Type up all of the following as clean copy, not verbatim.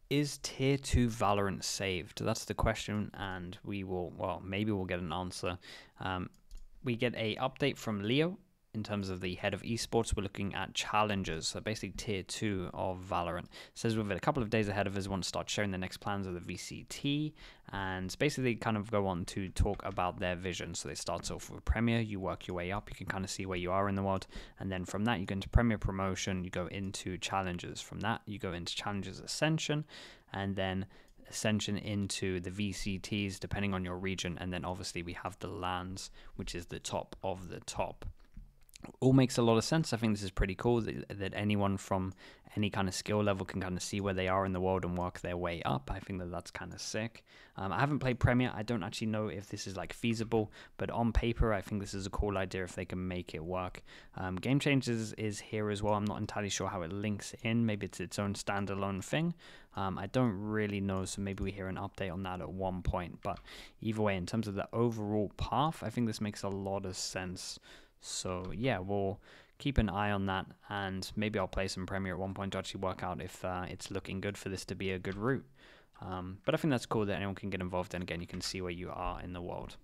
Is Tier 2 Valorant saved? That's the question, and we will, well, maybe we'll get an answer. Um, we get a update from Leo in terms of the head of esports. We're looking at challenges, so basically tier 2 of Valorant. It says we've a couple of days ahead of us, want to start sharing the next plans of the VCT, and basically kind of go on to talk about their vision. So they start off with Premier, you work your way up, you can kind of see where you are in the world, and then from that you go into Premier Promotion, you go into Challenges. From that you go into Challenges Ascension, and then Ascension into the VCTs depending on your region, and then obviously we have the lands, which is the top of the top. All makes a lot of sense. I think this is pretty cool that anyone from any kind of skill level can kind of see where they are in the world and work their way up. I think that that's kind of sick. I haven't played Premier. I don't actually know if this is like feasible, but on paper, I think this is a cool idea if they can make it work. Game Changers is here as well. I'm not entirely sure how it links in. Maybe it's its own standalone thing. I don't really know, so maybe we hear an update on that at one point. But either way, in terms of the overall path, I think this makes a lot of sense. So yeah, we'll keep an eye on that, and maybe I'll play some Premier at one point to actually work out if it's looking good for this to be a good route. But I think that's cool that anyone can get involved, and again, you can see where you are in the world.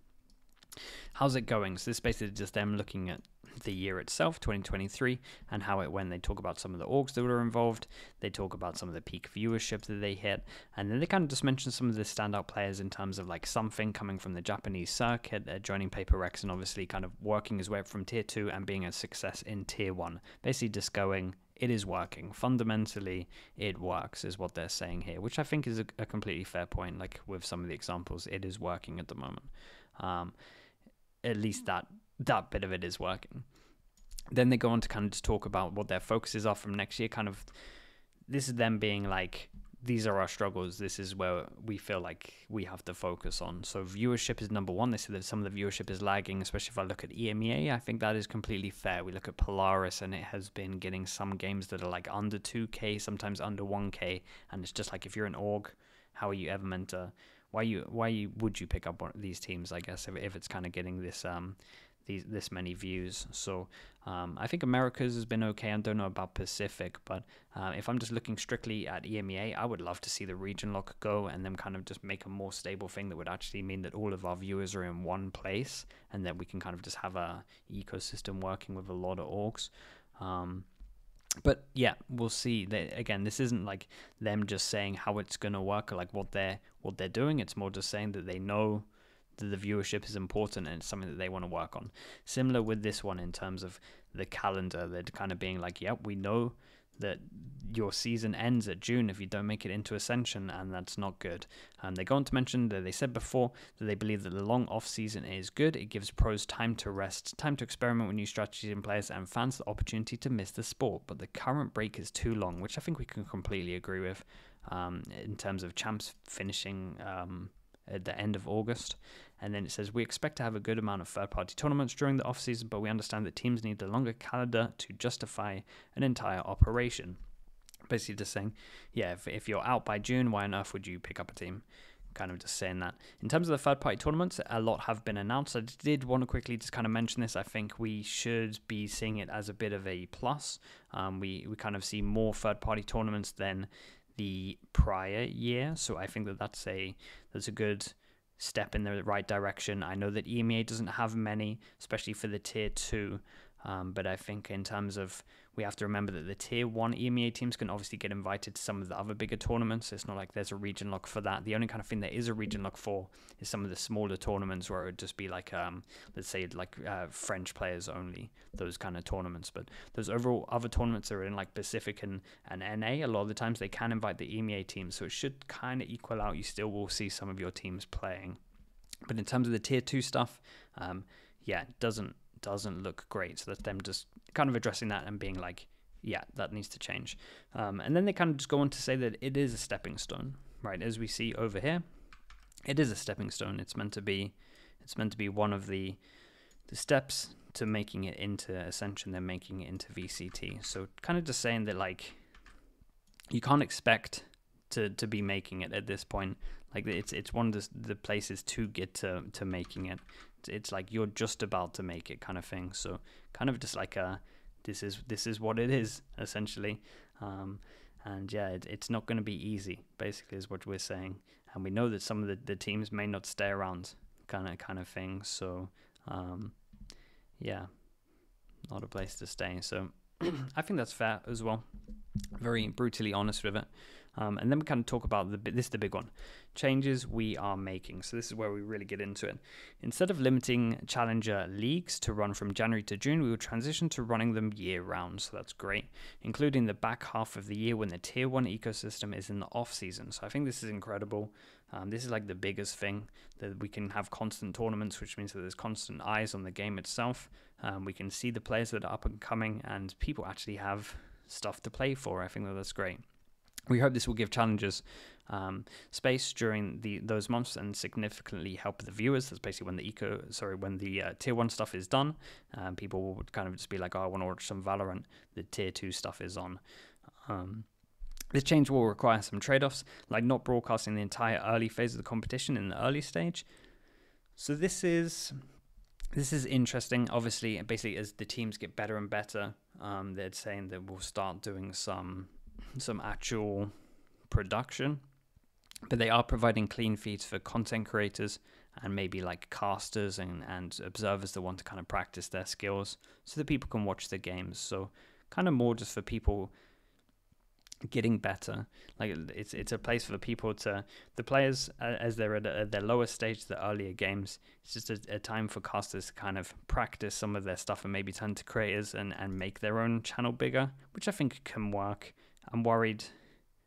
How's it going? So this is basically just them looking at the year itself, 2023, and how it went. They talk about some of the orgs that were involved. They talk about some of the peak viewership that they hit. And then they kind of just mention some of the standout players in terms of like something coming from the Japanese circuit, joining Paper Rex, and obviously kind of working his way up from tier 2 and being a success in tier 1. Basically just going, it is working. Fundamentally, it works is what they're saying here, which I think is a completely fair point. Like with some of the examples, it is working at the moment. At least that bit of it is working. Then they go on to kind of just talk about what their focuses are from next year. Kind of, this is them being like, these are our struggles. This is where we feel like we have to focus on. So viewership is number one. They say that some of the viewership is lagging, especially if I look at EMEA. I think that is completely fair. We look at Polaris, and it has been getting some games that are like under 2K, sometimes under 1K. And it's just like, if you're an org, how are you ever meant to... Why would you pick up one of these teams, I guess, if it's kind of getting this many views? So I think Americas has been okay. I don't know about Pacific, but if I'm just looking strictly at EMEA, I would love to see the region lock go and then kind of just make a more stable thing that would actually mean that all of our viewers are in one place, and that we can kind of just have a ecosystem working with a lot of orgs. But yeah, we'll see. Again, this isn't like them just saying how it's gonna work or like what they're doing. It's more just saying that they know that the viewership is important and it's something that they want to work on. Similar with this one in terms of the calendar, they're kind of being like, yep, we know that your season ends at June if you don't make it into Ascension, and that's not good. They go on to mention that they said before that they believe that the long off season is good. It gives pros time to rest, time to experiment with new strategies and players, and fans the opportunity to miss the sport. But the current break is too long, which I think we can completely agree with, in terms of champs finishing at the end of August. And then it says, we expect to have a good amount of third-party tournaments during the off-season, but we understand that teams need a longer calendar to justify an entire operation. Basically just saying, yeah, if you're out by June, why on earth would you pick up a team? Kind of just saying that. In terms of the third-party tournaments, a lot have been announced. I did want to quickly just kind of mention this. I think we should be seeing it as a bit of a plus. We kind of see more third-party tournaments than the prior year, so I think that that's a good step in the right direction. I know that EMEA doesn't have many, especially for the tier 2, but I think in terms of, we have to remember that the tier 1 EMEA teams can obviously get invited to some of the other bigger tournaments. It's not like there's a region lock for that. The only kind of thing there is a region lock for is some of the smaller tournaments where it would just be like, let's say like French players only, those kind of tournaments. But those overall other tournaments that are in like Pacific and NA, a lot of the times they can invite the EMEA teams, so it should kind of equal out. You still will see some of your teams playing. But in terms of the tier 2 stuff, yeah, it doesn't look great. So that's them just kind of addressing that and being like, yeah, that needs to change. And then they kind of just go on to say that it is a stepping stone, right? As we see over here, it is a stepping stone. It's meant to be one of the steps to making it into Ascension, then making it into VCT. So kind of just saying that like, you can't expect to be making it at this point. Like it's one of the places to get to making it. It's like you're just about to make it kind of thing. So kind of just like this is what it is essentially. And yeah, it's not going to be easy, basically, is what we're saying. And we know that some of the teams may not stay around, kind of thing. So, yeah, not a place to stay. So I think that's fair as well. Very brutally honest with it. And then we kind of talk about this is the big one. Changes we are making. So this is where we really get into it. Instead of limiting challenger leagues to run from January to June, we will transition to running them year round. So that's great, including the back half of the year when the Tier 1 ecosystem is in the off season. So I think this is incredible. This is like the biggest thing, that we can have constant tournaments, which means that there's constant eyes on the game itself. We can see the players that are up and coming, and people actually have stuff to play for. I think that's great. We hope this will give challengers space during those months and significantly help the viewers. That's basically when the Tier 1 stuff is done. People will kind of just be like, oh, I want to watch some Valorant. The Tier 2 stuff is on. This change will require some trade-offs, like not broadcasting the entire early phase of the competition in the early stage. So this is interesting. Obviously, basically, as the teams get better and better, they're saying that we'll start doing some actual production, but they are providing clean feeds for content creators and maybe like casters and observers that want to kind of practice their skills so that people can watch the games. So kind of more just for people getting better. Like it's a place for the players as they're at their lower stage, the earlier games. It's just a time for casters to kind of practice some of their stuff and maybe turn to creators and make their own channel bigger, which I think can work. I'm worried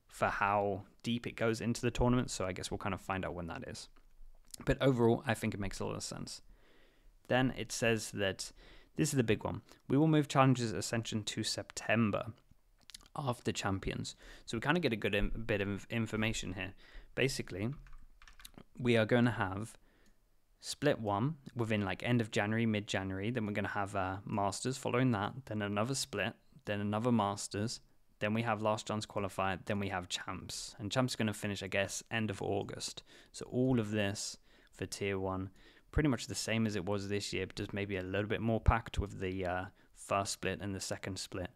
for how deep it goes into the tournament, so I guess we'll kind of find out when that is. But overall, I think it makes a lot of sense. Then it says that this is the big one. We will move Challengers Ascension to September after Champions. So we kind of get a good bit of information here. Basically, we are going to have Split 1 within like end of January, mid-January. Then we're going to have Masters following that. Then another Split. Then another Masters. Then we have Last Chance Qualifier. Then we have Champs. And Champs are going to finish, I guess, end of August. So all of this for Tier 1, pretty much the same as it was this year, but just maybe a little bit more packed with the first split and the second split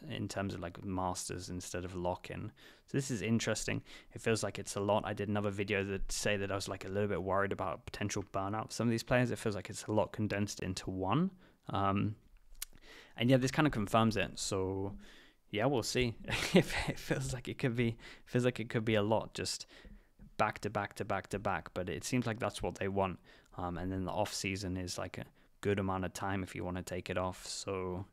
in terms of like Masters instead of lock-in. So this is interesting. It feels like it's a lot. I did another video that say that I was like a little bit worried about potential burnout for some of these players. It feels like it's a lot condensed into one. And yeah, this kind of confirms it. So yeah, we'll see. It feels like it could be a lot, just back to back to back to back. But it seems like that's what they want. And then the off season is like a good amount of time if you want to take it off. So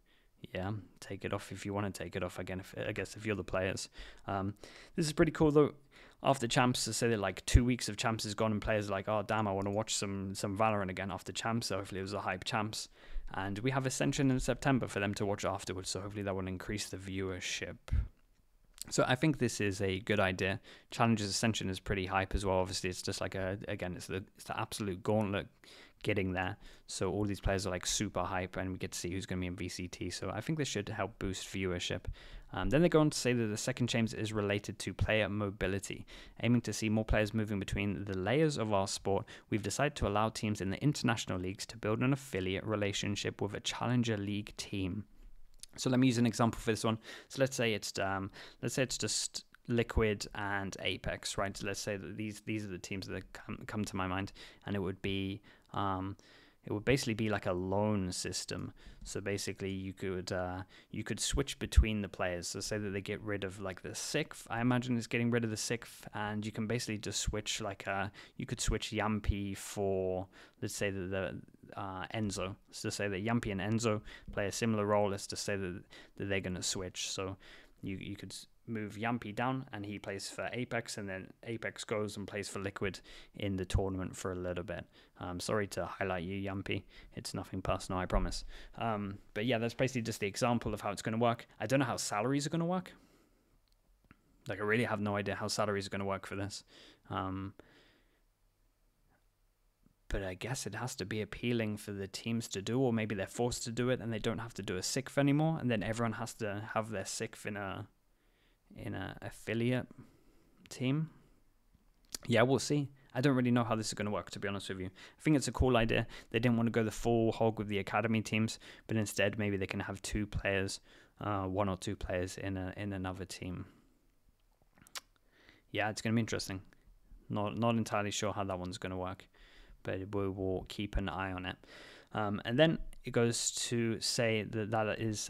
yeah, take it off if you want to take it off. Again, I guess if you're the players. This is pretty cool though. After Champs, to say that like 2 weeks of Champs is gone and players are like, oh damn, I want to watch some Valorant again after Champs. So hopefully it was a hype Champs. And we have Ascension in September for them to watch afterwards. So hopefully that will increase the viewership. So I think this is a good idea. Challengers Ascension is pretty hype as well. Obviously, it's just like it's the absolute gauntlet getting there. So all these players are like super hype, and we get to see who's going to be in VCT. So I think this should help boost viewership. Then they go on to say that the second change is related to player mobility. Aiming to see more players moving between the layers of our sport, we've decided to allow teams in the international leagues to build an affiliate relationship with a challenger league team. So let me use an example for this one. So let's say it's just Liquid and Apex, right? So let's say that these are the teams that come to my mind, and it would basically be like a loan system. So basically you could switch between the players. So say that they get rid of like the sixth, I imagine it's getting rid of the sixth, and you can basically just switch you could switch Yampy for, let's say that the Enzo. Let's just say that Yampy and Enzo play a similar role. Let's just say that they're going to switch. So you could move Yampy down and he plays for Apex, and then Apex goes and plays for Liquid in the tournament for a little bit. Sorry to highlight you, Yampy. It's nothing personal, I promise. But yeah, that's basically just the example of how it's going to work. I don't know how salaries are going to work. Like, I really have no idea how salaries are going to work for this. But I guess it has to be appealing for the teams to do, or maybe they're forced to do it and they don't have to do a sixth anymore, and then everyone has to have their sixth in a affiliate team. Yeah, we'll see. I don't really know how this is going to work, to be honest with you. I think it's a cool idea. They didn't want to go the full hog with the academy teams, but instead maybe they can have 2 players, 1 or 2 players in another team. yeah, it's going to be interesting. Not entirely sure how that one's going to work, but we will keep an eye on it. And then it goes to say that is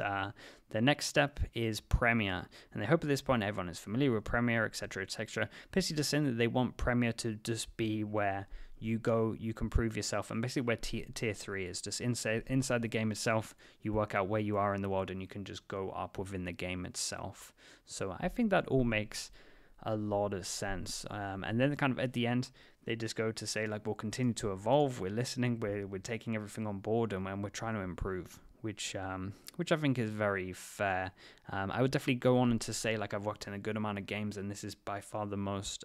the next step is Premiere, and they hope at this point everyone is familiar with Premiere, etc., etc. Basically, just saying that they want Premiere to just be where you go, you can prove yourself, and basically where tier 3 is, just inside the game itself. You work out where you are in the world, and you can just go up within the game itself. So I think that all makes a lot of sense. And then kind of at the end, they just go to say, like, we'll continue to evolve, we're listening, we're taking everything on board, and we're trying to improve, which I think is very fair. I would definitely go on to say, like, I've worked in a good amount of games, and this is by far the most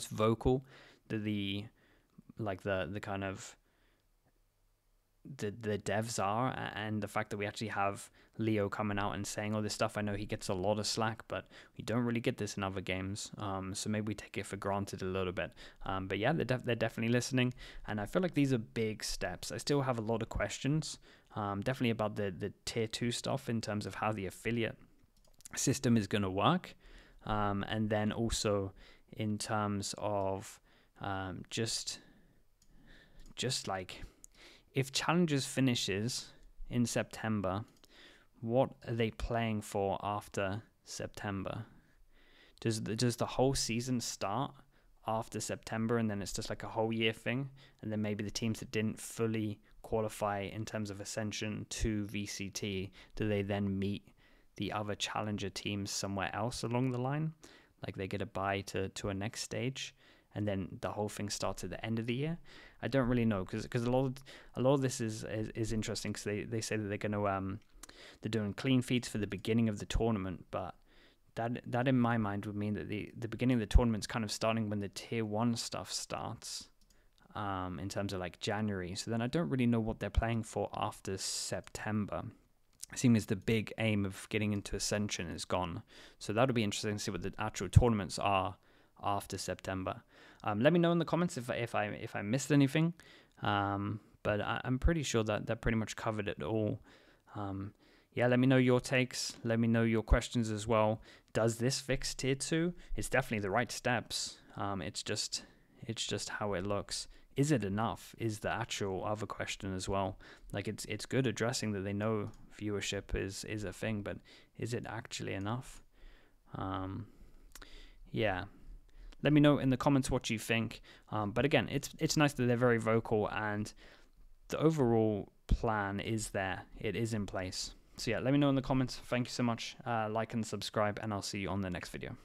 vocal, the kind of the devs are, and the fact that we actually have Leo coming out and saying all this stuff. I know he gets a lot of slack, but we don't really get this in other games, so maybe we take it for granted a little bit. But yeah, they're definitely listening, and I feel like these are big steps. I still have a lot of questions, definitely about the tier 2 stuff in terms of how the affiliate system is going to work, and then also in terms of just like, if Challengers finishes in September, what are they playing for after September? Does the whole season start after September, and then it's just like a whole year thing? And then maybe the teams that didn't fully qualify in terms of Ascension to VCT, do they then meet the other Challenger teams somewhere else along the line? Like they get a bye to a next stage, and then the whole thing starts at the end of the year? I don't really know, because a lot of this is interesting, because they say that they're going to they're doing clean feeds for the beginning of the tournament, but that in my mind would mean that the beginning of the tournament's kind of starting when the tier 1 stuff starts, in terms of like January. So then I don't really know what they're playing for after September, seeing as the big aim of getting into Ascension is gone. So that'll be interesting to see what the actual tournaments are after September. Let me know in the comments if I missed anything, but I'm pretty sure that pretty much covered it all. Yeah, let me know your takes. Let me know your questions as well. Does this fix tier 2? It's definitely the right steps. It's just how it looks. Is it enough? Is the actual other question as well. Like, it's good addressing that they know viewership is a thing, but is it actually enough? Yeah. Let me know in the comments what you think. But again, it's nice that they're very vocal, and the overall plan is there. It is in place. So yeah, let me know in the comments. Thank you so much. Like and subscribe, and I'll see you on the next video.